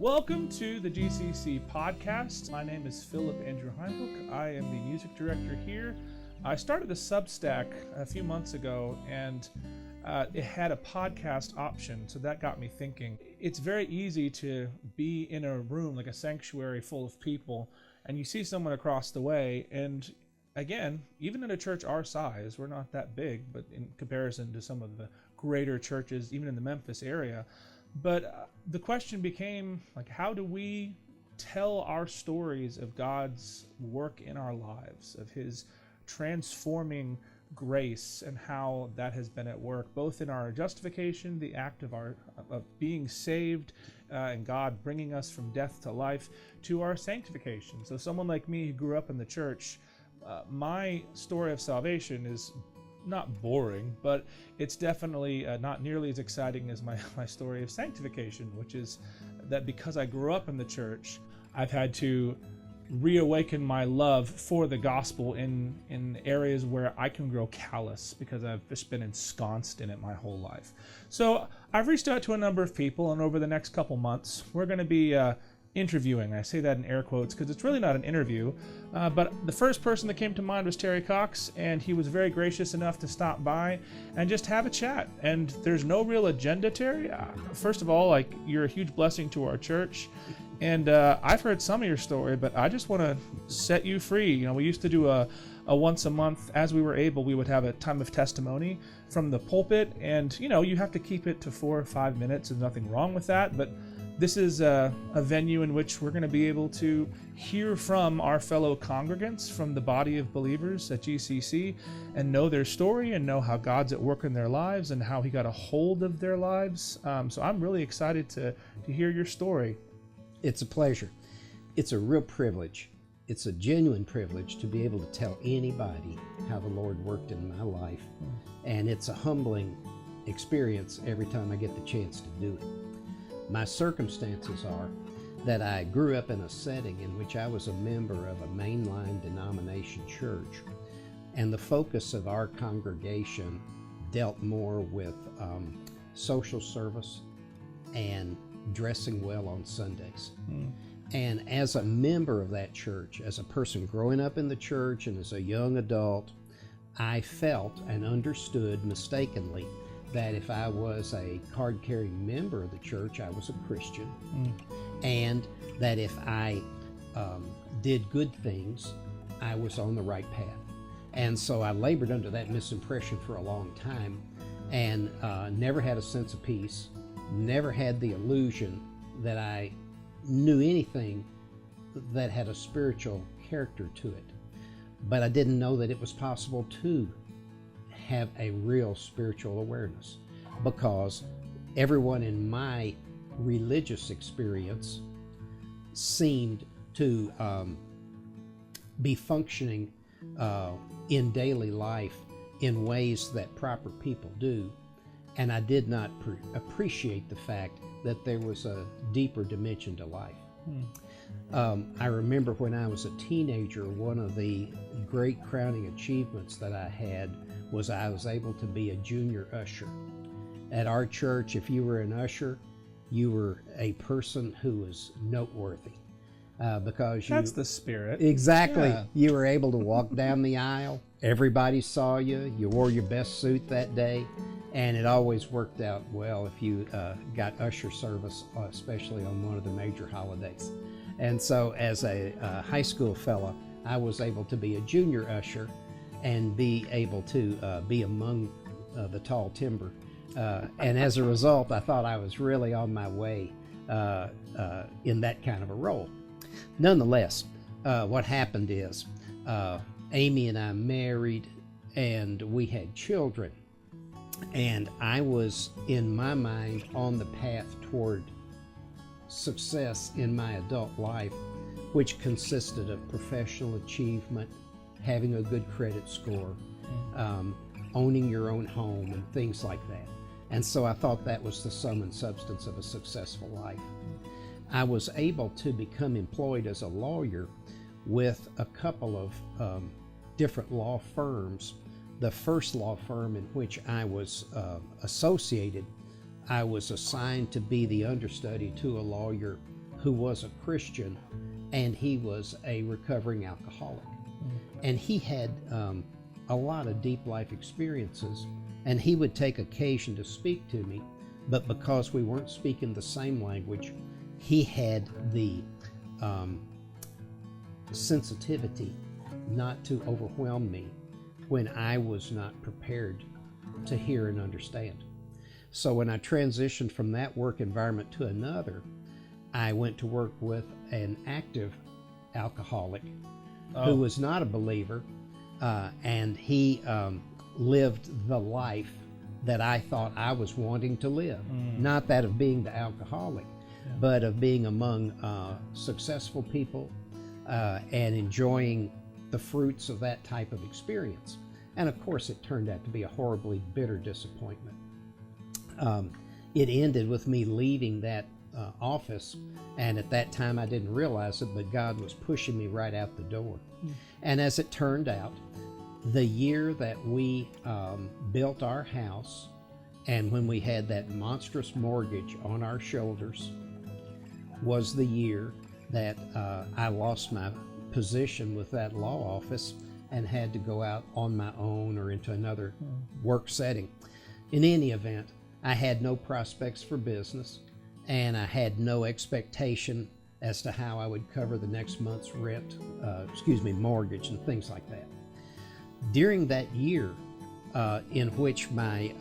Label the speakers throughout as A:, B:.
A: Welcome to the GCC podcast. My name is Philip Andrew Heimbuch. I am the music director here. I started the Substack a few months ago, and it had a podcast option, so that got me thinking. It's very easy to be in a room, like a sanctuary full of people, and you see someone across the way, and again, even in a church our size, we're not that big, but in comparison to some of the greater churches, even in the Memphis area. But the question became, like, how do we tell our stories of God's work in our lives, of His transforming grace, and how that has been at work, both in our justification, the act of being saved, and God bringing us from death to life, to our sanctification. So someone like me who grew up in the church, my story of salvation is not boring, but it's definitely not nearly as exciting as my story of sanctification, which is that because I grew up in the church, I've had to reawaken my love for the gospel in areas where I can grow callous because I've just been ensconced in it my whole life. So I've reached out to a number of people, and over the next couple months, we're going to be interviewing. I say that in air quotes because it's really not an interview, but the first person that came to mind was Terry Cox, and he was very gracious enough to stop by and just have a chat. And there's no real agenda, Terry. First of all, like, you're a huge blessing to our church, and I've heard some of your story, but I just want to set you free. You know, we used to do a once a month, as we were able, we would have a time of testimony from the pulpit, and you know, you have to keep it to 4 or 5 minutes. There's nothing wrong with that, but this is a venue in which we're going to be able to hear from our fellow congregants from the body of believers at GCC and know their story and know how God's at work in their lives and how He got a hold of their lives. So I'm really excited to hear your story.
B: It's a pleasure. It's a real privilege. It's a genuine privilege to be able to tell anybody how the Lord worked in my life. And it's a humbling experience every time I get the chance to do it. My circumstances are that I grew up in a setting in which I was a member of a mainline denomination church, and the focus of our congregation dealt more with social service and dressing well on Sundays. And as a member of that church, as a person growing up in the church and as a young adult, I felt and understood mistakenly that if I was a card-carrying member of the church, I was a Christian, and that if I did good things, I was on the right path. And so I labored under that misimpression for a long time, and never had a sense of peace, never had the illusion that I knew anything that had a spiritual character to it. But I didn't know that it was possible to have a real spiritual awareness, because everyone in my religious experience seemed to be functioning in daily life in ways that proper people do, and I did not appreciate the fact that there was a deeper dimension to life. I remember when I was a teenager, one of the great crowning achievements that I had was I was able to be a junior usher. At our church, if you were an usher, you were a person who was noteworthy because you...
A: That's the spirit.
B: Exactly.
A: Yeah.
B: You were able to walk down the aisle. Everybody saw you. You wore your best suit that day. And it always worked out well if you got usher service, especially on one of the major holidays. And so as a high school fella, I was able to be a junior usher and be able to be among the tall timber. And as a result, I thought I was really on my way in that kind of a role. Nonetheless, what happened is Amy and I married, and we had children. And I was, in my mind, on the path toward success in my adult life, which consisted of professional achievement, having a good credit score, owning your own home, and things like that. And so I thought that was the sum and substance of a successful life. I was able to become employed as a lawyer with a couple of different law firms. The first law firm in which I was associated, I was assigned to be the understudy to a lawyer who was a Christian, and he was a recovering alcoholic. And he had a lot of deep life experiences, and he would take occasion to speak to me, but because we weren't speaking the same language, he had the sensitivity not to overwhelm me when I was not prepared to hear and understand. So when I transitioned from that work environment to another, I went to work with an active alcoholic who was not a believer, and he lived the life that I thought I was wanting to live. Not that of being the alcoholic, but of being among successful people and enjoying the fruits of that type of experience. And of course, it turned out to be a horribly bitter disappointment. It ended with me leaving that office, and at that time I didn't realize it, but God was pushing me right out the door. And as it turned out, the year that we built our house, and when we had that monstrous mortgage on our shoulders, was the year that I lost my position with that law office and had to go out on my own or into another work setting. In any event, I had no prospects for business, and I had no expectation as to how I would cover the next month's mortgage and things like that. During that year in which my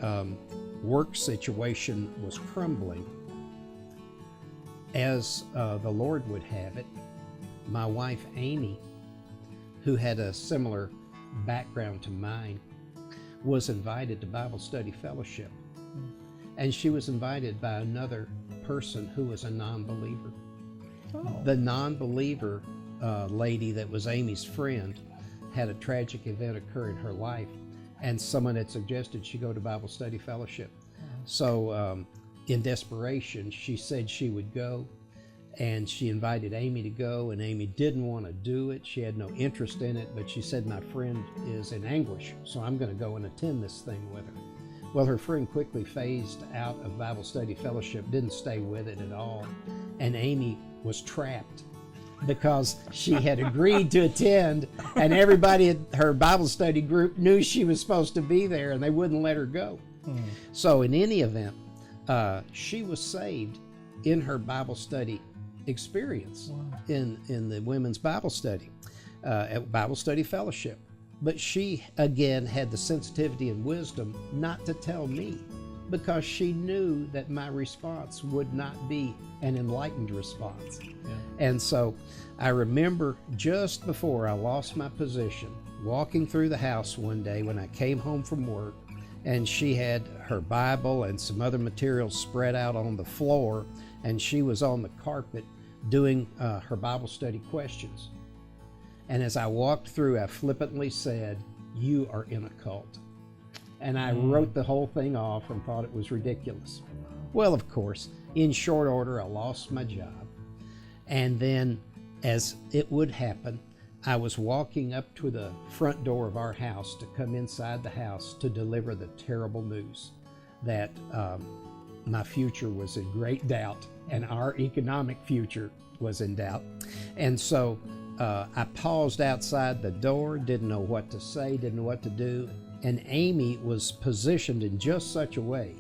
B: work situation was crumbling, as the Lord would have it, my wife Amy, who had a similar background to mine, was invited to Bible study fellowship. And she was invited by another person who was a non-believer. The non-believer lady that was Amy's friend had a tragic event occur in her life, and someone had suggested she go to Bible study fellowship. So in desperation, she said she would go, and she invited Amy to go, and Amy didn't want to do it. She had no interest in it, but she said, my friend is in anguish, so I'm going to go and attend this thing with her. Well, her friend quickly phased out of Bible study fellowship, didn't stay with it at all, and Amy was trapped because she had agreed to attend, and everybody at her Bible study group knew she was supposed to be there, and they wouldn't let her go. So in any event, she was saved in her Bible study experience in the women's Bible study, at Bible study fellowship. But she, again, had the sensitivity and wisdom not to tell me, because she knew that my response would not be an enlightened response. And so I remember just before I lost my position, walking through the house one day when I came home from work, and she had her Bible and some other materials spread out on the floor, and she was on the carpet doing her Bible study questions. And as I walked through, I flippantly said, "You are in a cult." And I wrote the whole thing off and thought it was ridiculous. Well, of course, in short order, I lost my job. And then, as it would happen, I was walking up to the front door of our house to come inside the house to deliver the terrible news that my future was in great doubt and our economic future was in doubt. And so I paused outside the door, didn't know what to say, didn't know what to do. And Amy was positioned in just such a way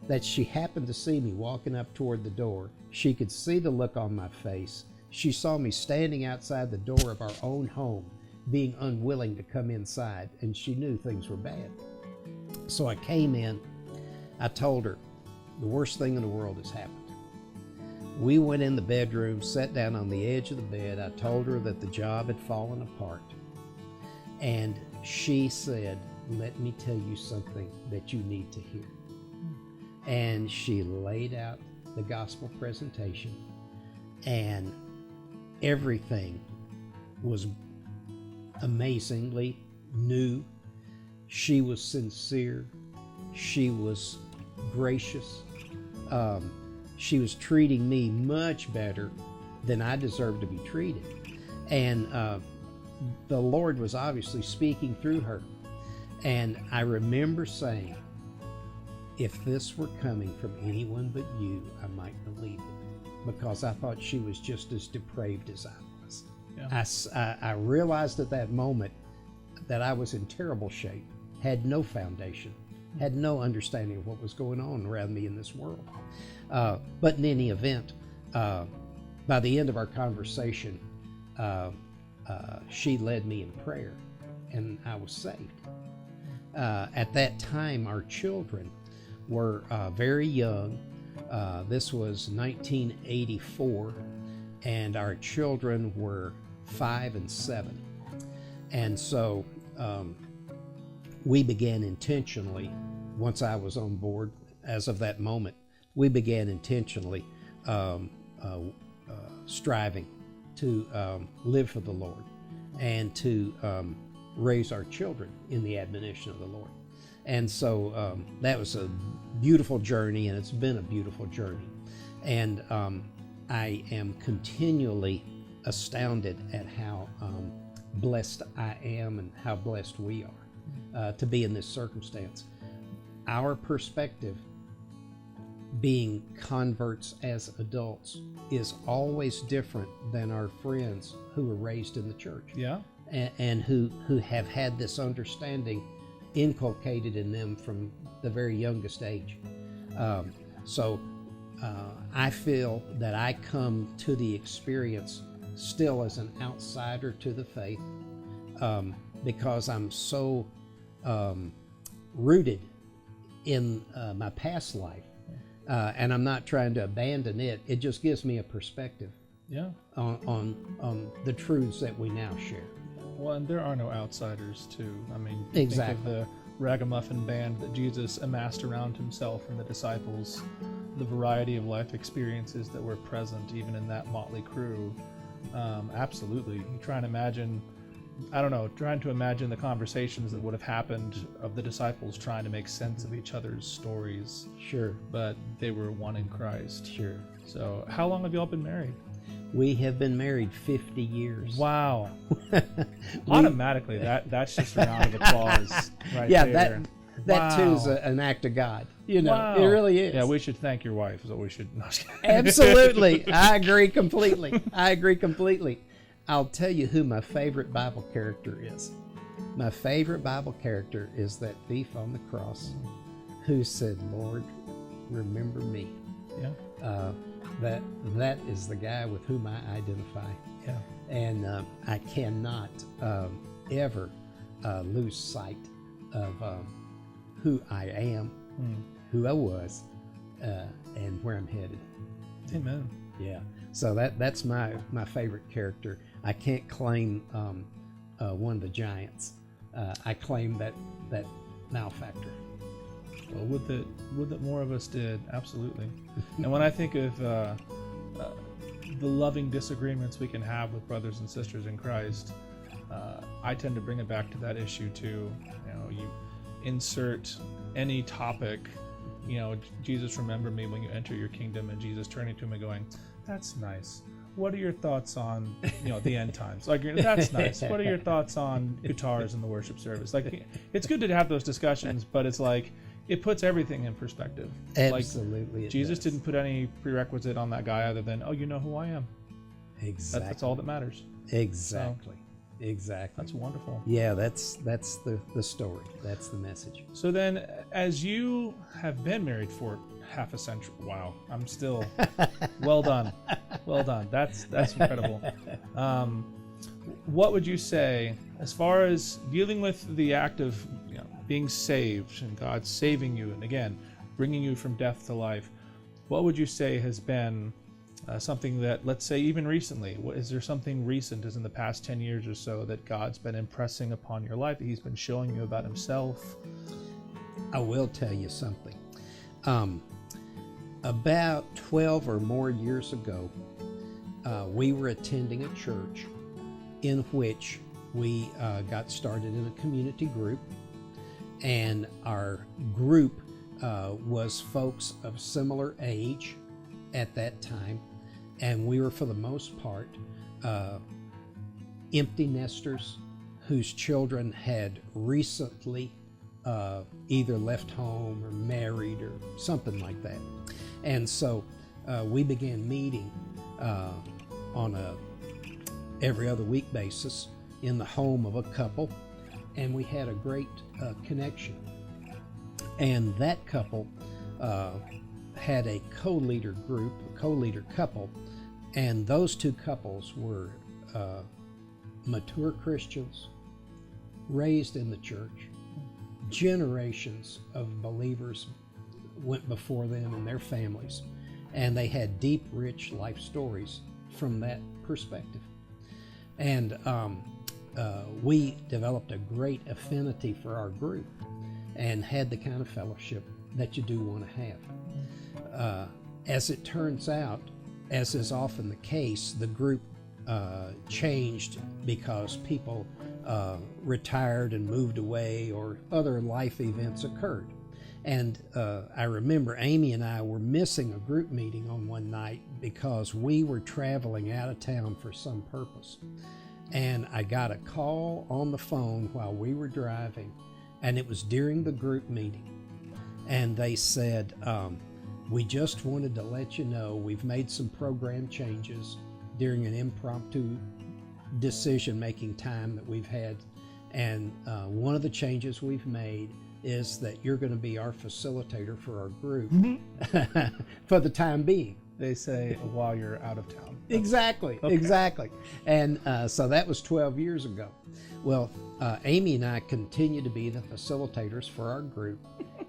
B: that she happened to see me walking up toward the door. She could see the look on my face. She saw me standing outside the door of our own home, being unwilling to come inside, and she knew things were bad. So I came in. I told her, the worst thing in the world has happened. We went in the bedroom, sat down on the edge of the bed. I told her that the job had fallen apart. And she said, "Let me tell you something that you need to hear." And she laid out the gospel presentation, and everything was amazingly new. She was sincere. She was gracious. She was treating me much better than I deserved to be treated. And the Lord was obviously speaking through her. And I remember saying, if this were coming from anyone but you, I might believe it. because I thought she was just as depraved as I was.
A: Yeah.
B: I realized at that moment that I was in terrible shape, had no foundation, had no understanding of what was going on around me in this world. But in any event, by the end of our conversation, she led me in prayer, and I was saved. At that time, our children were very young. This was 1984, and our children were 5 and 7. And so we began intentionally, once I was on board, as of that moment, we began intentionally striving to live for the Lord and to raise our children in the admonition of the Lord. And so that was a beautiful journey, and it's been a beautiful journey. And I am continually astounded at how blessed I am and how blessed we are to be in this circumstance. Our perspective, being converts as adults, is always different than our friends who were raised in the church.
A: Yeah.
B: And who have had this understanding inculcated in them from the very youngest age. So I feel that I come to the experience still as an outsider to the faith, because I'm so rooted in my past life, and I'm not trying to abandon it. It just gives me a perspective on the truths that we now share.
A: Well, and there are no outsiders, too. I mean,
B: Exactly.
A: think of the ragamuffin band that Jesus amassed around himself and the disciples, the variety of life experiences that were present even in that motley crew. Absolutely. You try and imagine, trying to imagine the conversations that would have happened of the disciples trying to make sense of each other's stories.
B: Sure.
A: But they were one in Christ.
B: Sure.
A: So how long have y'all been married?
B: We have been married 50 years.
A: Wow. Automatically, that's just a round of applause right
B: yeah,
A: there.
B: that too is
A: Wow.
B: an act of God. You know,
A: Wow.
B: it really is.
A: Yeah, we should thank your wife. Is what we should. No,
B: Absolutely. I agree completely. I'll tell you who my favorite Bible character is. My favorite Bible character is that thief on the cross who said, "Lord, remember me."
A: Yeah.
B: That is the guy with whom I identify.
A: Yeah.
B: And I cannot ever lose sight of who I am, who I was, and where I'm headed.
A: Amen.
B: Yeah. So that's my favorite character. I can't claim one of the giants. I claim that malefactor.
A: Well, would that more of us did, absolutely. And when I think of the loving disagreements we can have with brothers and sisters in Christ, I tend to bring it back to that issue too. You insert any topic, Jesus, remember me when you enter your kingdom, and Jesus turning to him and going, "That's nice. What are your thoughts on, the end times? Like, that's nice. What are your thoughts on guitars in the worship service?" Like, it's good to have those discussions, but it's like, it puts everything in perspective.
B: Absolutely.
A: Like, Jesus didn't put any prerequisite on that guy other than, "Oh, you know who I am."
B: Exactly.
A: That's all that matters.
B: Exactly.
A: So,
B: exactly.
A: That's wonderful.
B: Yeah, that's the story. That's the message.
A: So then, as you have been married for half a century, wow, I'm still, well done. That's incredible. What would you say, as far as dealing with the act of being saved and God saving you, and again, bringing you from death to life, what would you say has been something that, let's say even recently, is there something recent, as in the past 10 years or so, that God's been impressing upon your life, that he's been showing you about himself?
B: I will tell you something. About 12 or more years ago, we were attending a church in which we got started in a community group, and our group was folks of similar age at that time, and we were, for the most part, empty nesters whose children had recently either left home or married or something like that. And so we began meeting on a every other week basis in the home of a couple, and we had a great connection. And that couple had a co-leader group, a co-leader couple, and those two couples were mature Christians, raised in the church. Generations of believers went before them and their families, and they had deep, rich life stories from that perspective. And we developed a great affinity for our group and had the kind of fellowship that you do want to have. As it turns out, as is often the case, the group changed because people retired and moved away, or other life events occurred. And I remember Amy and I were missing a group meeting on one night because we were traveling out of town for some purpose. And I got a call on the phone while we were driving, and it was during the group meeting. And they said, we just wanted to let you know we've made some program changes during an impromptu decision-making time that we've had. And one of the changes we've made is that you're going to be our facilitator for our group for the time being.
A: They say while you're out of town.
B: Exactly, okay. Exactly. And so that was 12 years ago. Well, Amy and I continue to be the facilitators for our group,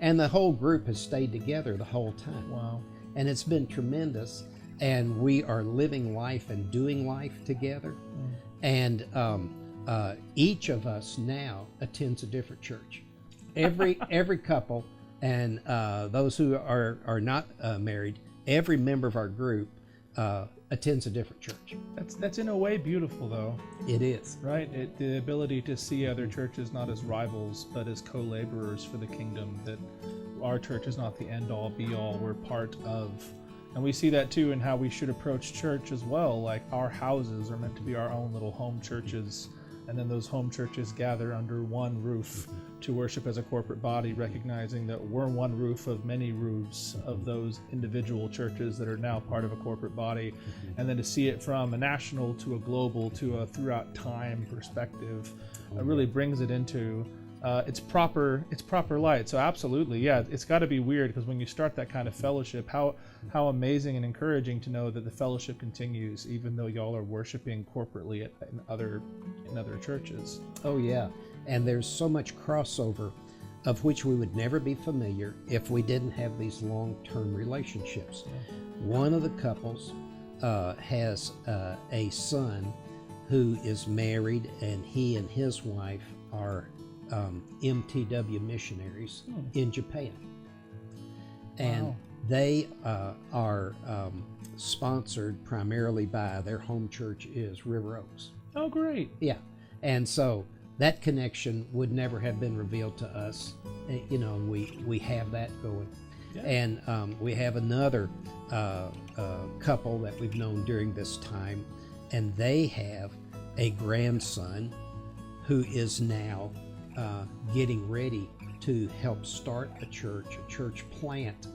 B: and the whole group has stayed together the whole time.
A: Wow.
B: And it's been tremendous, and we are living life and doing life together. And each of us now attends a different church. Every couple, and those who are not married, every member of our group attends a different church.
A: That's in a way beautiful, though.
B: It is.
A: Right? The ability to see other churches not as rivals, but as co-laborers for the kingdom, that our church is not the end-all, be-all. We're part of. And we see that, too, in how we should approach church as well. Like, our houses are meant to be our own little home churches, and then those home churches gather under one roof to worship as a corporate body, recognizing that we're one roof of many roofs of those individual churches that are now part of a corporate body. And then to see it from a national to a global to a throughout time perspective really brings it into its proper light. So absolutely, yeah, it's got to be weird, because when you start that kind of fellowship, how amazing and encouraging to know that the fellowship continues even though y'all are worshiping corporately in other churches.
B: Oh yeah, and there's so much crossover of which we would never be familiar if we didn't have these long-term relationships. One of the couples has a son who is married, and he and his wife are MTW missionaries in Japan. And wow. They are sponsored primarily by their home church is River Oaks.
A: Oh, great.
B: Yeah. And so that connection would never have been revealed to us, and we have that going. Yeah. And we have another couple that we've known during this time, and they have a grandson who is now getting ready to help start a church plant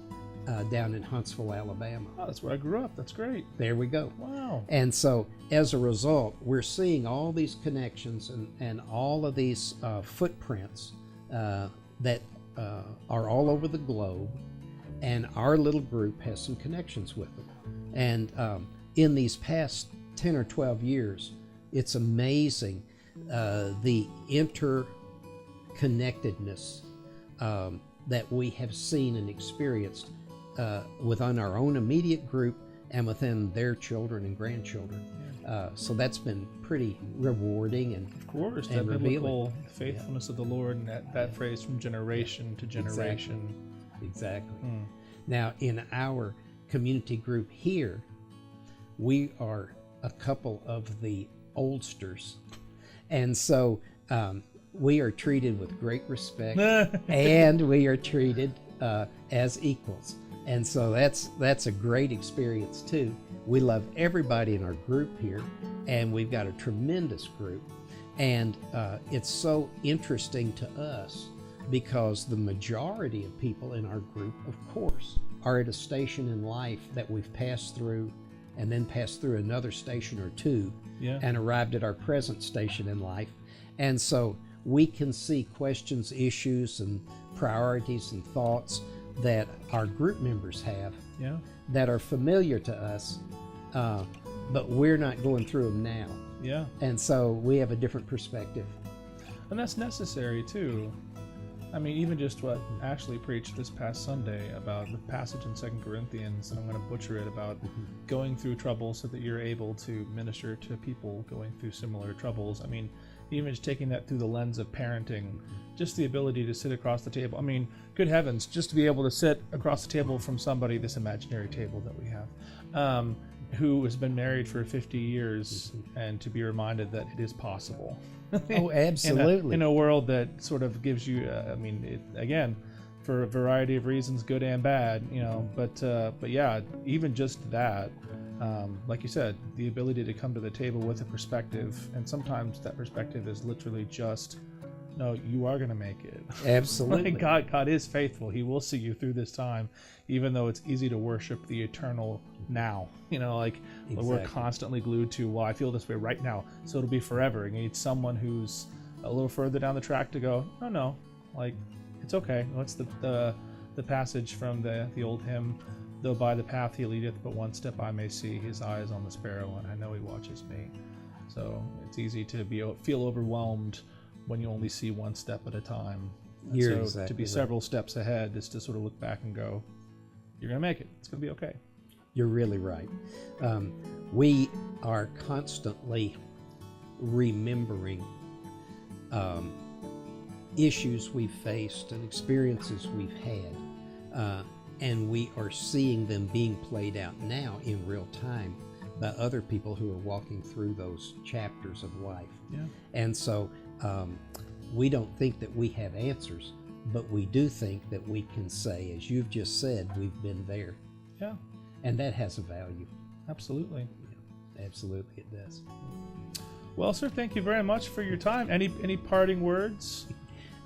B: down in Huntsville, Alabama.
A: Oh, that's where I grew up. That's great.
B: There we go.
A: Wow.
B: And so as a result, we're seeing all these connections and all of these footprints that are all over the globe, and our little group has some connections with them. And in these past 10 or 12 years, it's amazing the interconnectedness that we have seen and experienced within our own immediate group and within their children and grandchildren. So that's been pretty rewarding and
A: of course
B: and
A: that biblical
B: revealing.
A: Faithfulness of the Lord, and that phrase from generation to generation.
B: Exactly. Now in our community group here, we are a couple of the oldsters, and so we are treated with great respect and we are treated as equals. And so that's a great experience too. We love everybody in our group here, and we've got a tremendous group. And it's so interesting to us because the majority of people in our group, of course, are at a station in life that we've passed through and then passed through another station or two and arrived at our present station in life. And so we can see questions, issues, and priorities and thoughts that our group members have that are familiar to us, but we're not going through them now.
A: Yeah.
B: And so we have a different perspective.
A: And that's necessary too. I mean, even just what Ashley preached this past Sunday about the passage in 2 Corinthians, and I'm going to butcher it, about going through trouble so that you're able to minister to people going through similar troubles. I mean, even just taking that through the lens of parenting, just the ability to sit across the table. I mean, good heavens, just to be able to sit across the table from somebody, this imaginary table that we have, who has been married for 50 years, and to be reminded that it is possible.
B: Oh, absolutely.
A: In a world that sort of gives you, again, for a variety of reasons, good and bad, but yeah, even just that, like you said, the ability to come to the table with a perspective, and sometimes that perspective is literally just, no, you are going to make it.
B: Absolutely.
A: God is faithful. He will see you through this time, even though it's easy to worship the eternal now. We're constantly glued to, well, I feel this way right now, so it'll be forever. And you need someone who's a little further down the track to go, no, it's okay. What's the passage from the old hymn? Though by the path he leadeth, but one step I may see. His eye is on the sparrow, and I know he watches me. So it's easy to feel overwhelmed when you only see one step at a time.
B: You're
A: so
B: exactly
A: to be
B: right.
A: several steps ahead is to sort of look back and go, you're going to make it. It's going to be okay.
B: You're really right. We are constantly remembering issues we've faced and experiences we've had, and we are seeing them being played out now in real time by other people who are walking through those chapters of life.
A: Yeah.
B: And so we don't think that we have answers, but we do think that we can say, as you've just said, we've been there.
A: Yeah.
B: And that has a value.
A: Absolutely.
B: Yeah, absolutely it does.
A: Well, sir, thank you very much for your time. Any parting words?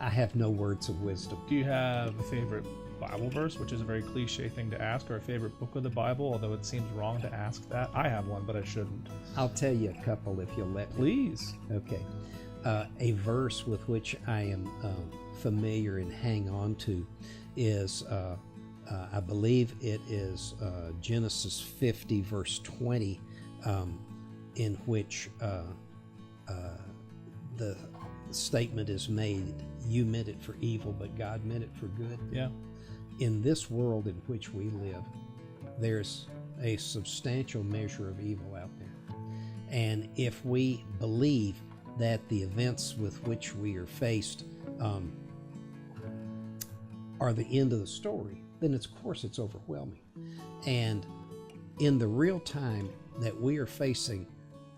B: I have no words of wisdom.
A: Do you have a favorite Bible verse, which is a very cliche thing to ask, or a favorite book of the Bible, although it seems wrong to ask that? I have one, but I shouldn't.
B: I'll tell you a couple if you'll let me.
A: Please.
B: Okay. A verse with which I am familiar and hang on to is, I believe it is Genesis 50, verse 20, in which the statement is made, you meant it for evil, but God meant it for good.
A: Yeah.
B: In this world in which we live, there's a substantial measure of evil out there. And if we believe that the events with which we are faced are the end of the story, then of course it's overwhelming. And in the real time that we are facing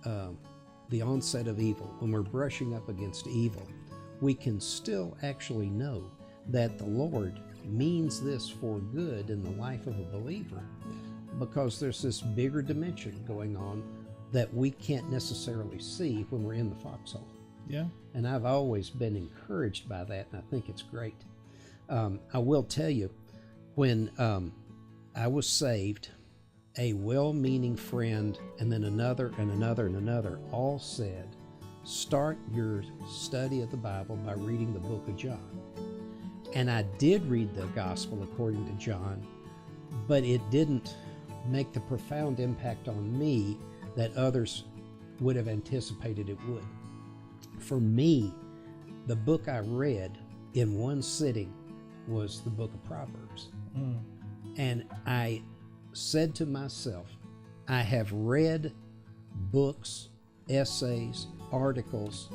B: the onset of evil, when we're brushing up against evil, we can still actually know that the Lord means this for good in the life of a believer, because there's this bigger dimension going on that we can't necessarily see when we're in the foxhole.
A: Yeah.
B: And I've always been encouraged by that, and I think it's great. I will tell you, when I was saved, a well-meaning friend and then another and another and another all said, start your study of the Bible by reading the book of John. And I did read the gospel according to John, but it didn't make the profound impact on me that others would have anticipated it would. For me, the book I read in one sitting was the book of Proverbs. And I said to myself, I have read books, essays, articles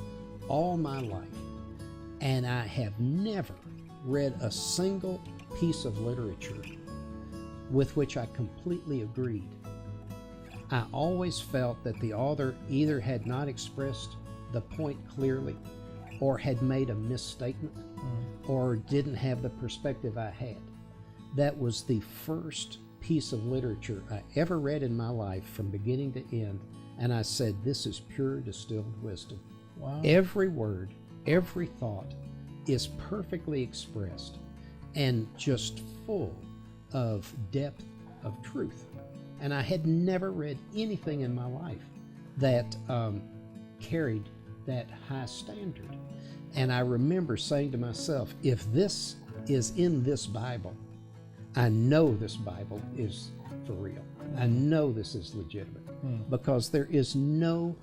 B: all my life, and I have never read a single piece of literature with which I completely agreed. I always felt that the author either had not expressed the point clearly, or had made a misstatement, or didn't have the perspective I had. That was the first piece of literature I ever read in my life from beginning to end, and I said, this is pure distilled wisdom.
A: Wow.
B: Every word, every thought is perfectly expressed and just full of depth of truth. And I had never read anything in my life that carried that high standard. And I remember saying to myself, if this is in this Bible, I know this Bible is for real. I know this is legitimate, because there is no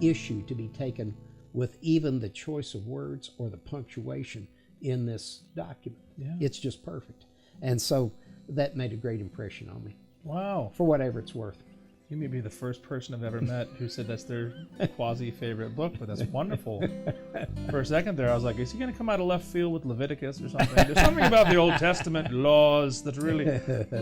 B: issue to be taken with even the choice of words or the punctuation in this document.
A: Yeah.
B: It's just perfect. And so that made a great impression on me,
A: Wow.
B: for whatever it's worth.
A: You may be the first person I've ever met who said that's their quasi-favorite book, but that's wonderful. For a second there, I was like, is he going to come out of left field with Leviticus or something? There's something about the Old Testament laws that really...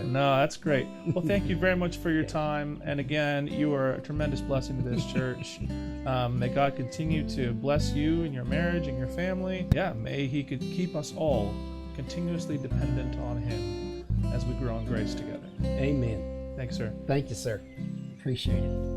A: No, that's great. Well, thank you very much for your time. And again, you are a tremendous blessing to this church. May God continue to bless you and your marriage and your family. Yeah, may He could keep us all continuously dependent on Him as we grow in grace together.
B: Amen.
A: Thanks, sir.
B: Thank you, sir. Appreciate it.